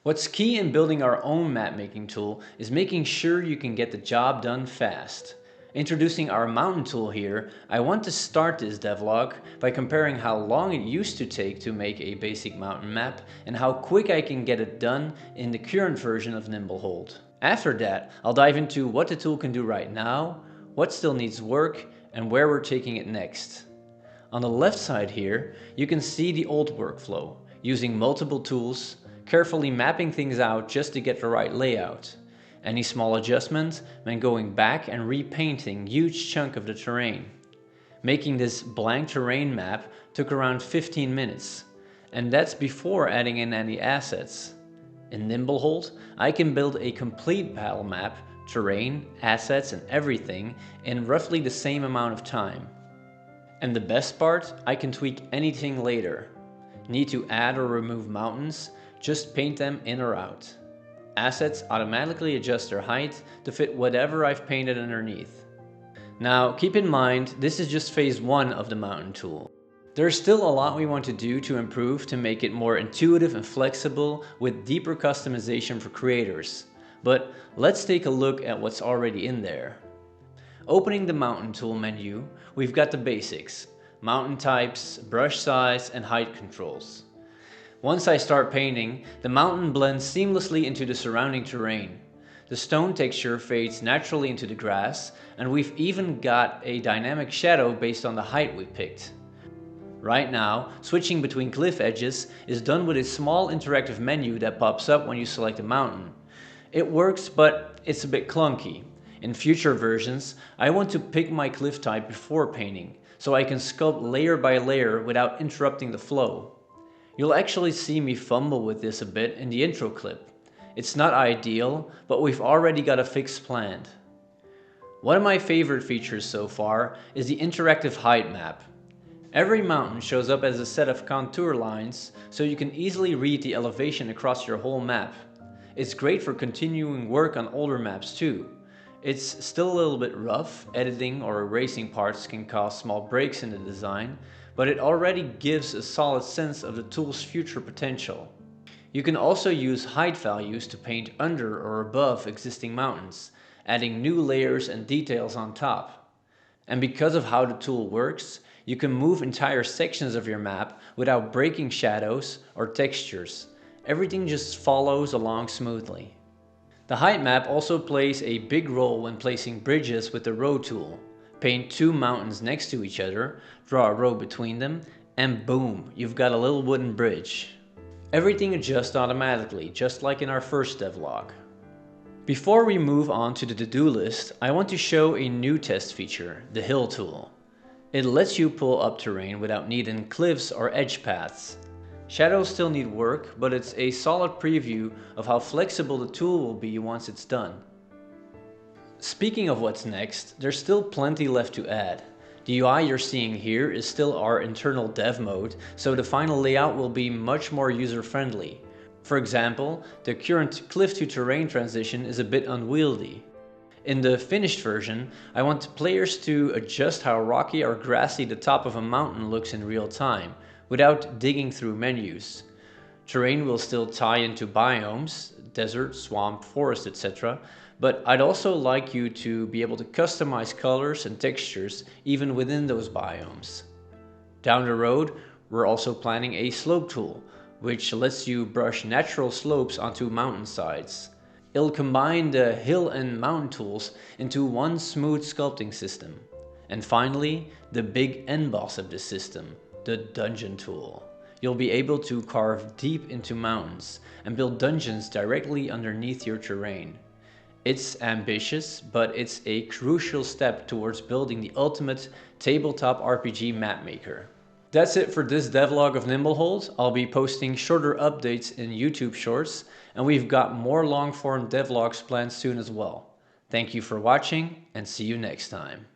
What's key in building our own map making tool is making sure you can get the job done fast. Introducing our mountain tool here, I want to start this devlog by comparing how long it used to take to make a basic mountain map and how quick I can get it done in the current version of Nimblehold. After that, I'll dive into what the tool can do right now, what still needs work, and where we're taking it next. On the left side here, you can see the old workflow, using multiple tools, carefully mapping things out just to get the right layout. Any small adjustment meant going back and repainting huge chunk of the terrain. Making this blank terrain map took around 15 minutes, and that's before adding in any assets. In Nimblehold, I can build a complete battle map, terrain, assets and everything in roughly the same amount of time. And the best part, I can tweak anything later. Need to add or remove mountains? Just paint them in or out. Assets automatically adjust their height to fit whatever I've painted underneath. Now keep in mind, this is just phase 1 of the mountain tool. There's still a lot we want to do to improve to make it more intuitive and flexible with deeper customization for creators. But let's take a look at what's already in there. Opening the mountain tool menu, we've got the basics: mountain types, brush size and height controls. Once I start painting, the mountain blends seamlessly into the surrounding terrain. The stone texture fades naturally into the grass, and we've even got a dynamic shadow based on the height we picked. Right now, switching between cliff edges is done with a small interactive menu that pops up when you select a mountain. It works, but it's a bit clunky. In future versions, I want to pick my cliff type before painting, so I can sculpt layer by layer without interrupting the flow. You'll actually see me fumble with this a bit in the intro clip. It's not ideal, but we've already got a fix planned. One of my favorite features so far is the interactive height map. Every mountain shows up as a set of contour lines, so you can easily read the elevation across your whole map. It's great for continuing work on older maps too. It's still a little bit rough, editing or erasing parts can cause small breaks in the design, but it already gives a solid sense of the tool's future potential. You can also use height values to paint under or above existing mountains, adding new layers and details on top. And because of how the tool works, you can move entire sections of your map without breaking shadows or textures. Everything just follows along smoothly. The height map also plays a big role when placing bridges with the row tool. Paint 2 mountains next to each other, draw a row between them, and boom, you've got a little wooden bridge. Everything adjusts automatically, just like in our first devlog. Before we move on to the to-do list, I want to show a new test feature, the hill tool. It lets you pull up terrain without needing cliffs or edge paths. Shadows still need work, but it's a solid preview of how flexible the tool will be once it's done. Speaking of what's next, there's still plenty left to add. The UI you're seeing here is still our internal dev mode, so the final layout will be much more user-friendly. For example, the current cliff to terrain transition is a bit unwieldy. In the finished version, I want players to adjust how rocky or grassy the top of a mountain looks in real time, without digging through menus. Terrain will still tie into biomes, desert, swamp, forest, etc. But I'd also like you to be able to customize colors and textures even within those biomes. Down the road, we're also planning a slope tool, which lets you brush natural slopes onto mountainsides. It'll combine the hill and mountain tools into one smooth sculpting system. And finally, the big end boss of this system, the dungeon tool. You'll be able to carve deep into mountains and build dungeons directly underneath your terrain. It's ambitious, but it's a crucial step towards building the ultimate tabletop RPG mapmaker. That's it for this devlog of Nimblehold. I'll be posting shorter updates in YouTube Shorts, and we've got more long-form devlogs planned soon as well. Thank you for watching, and see you next time.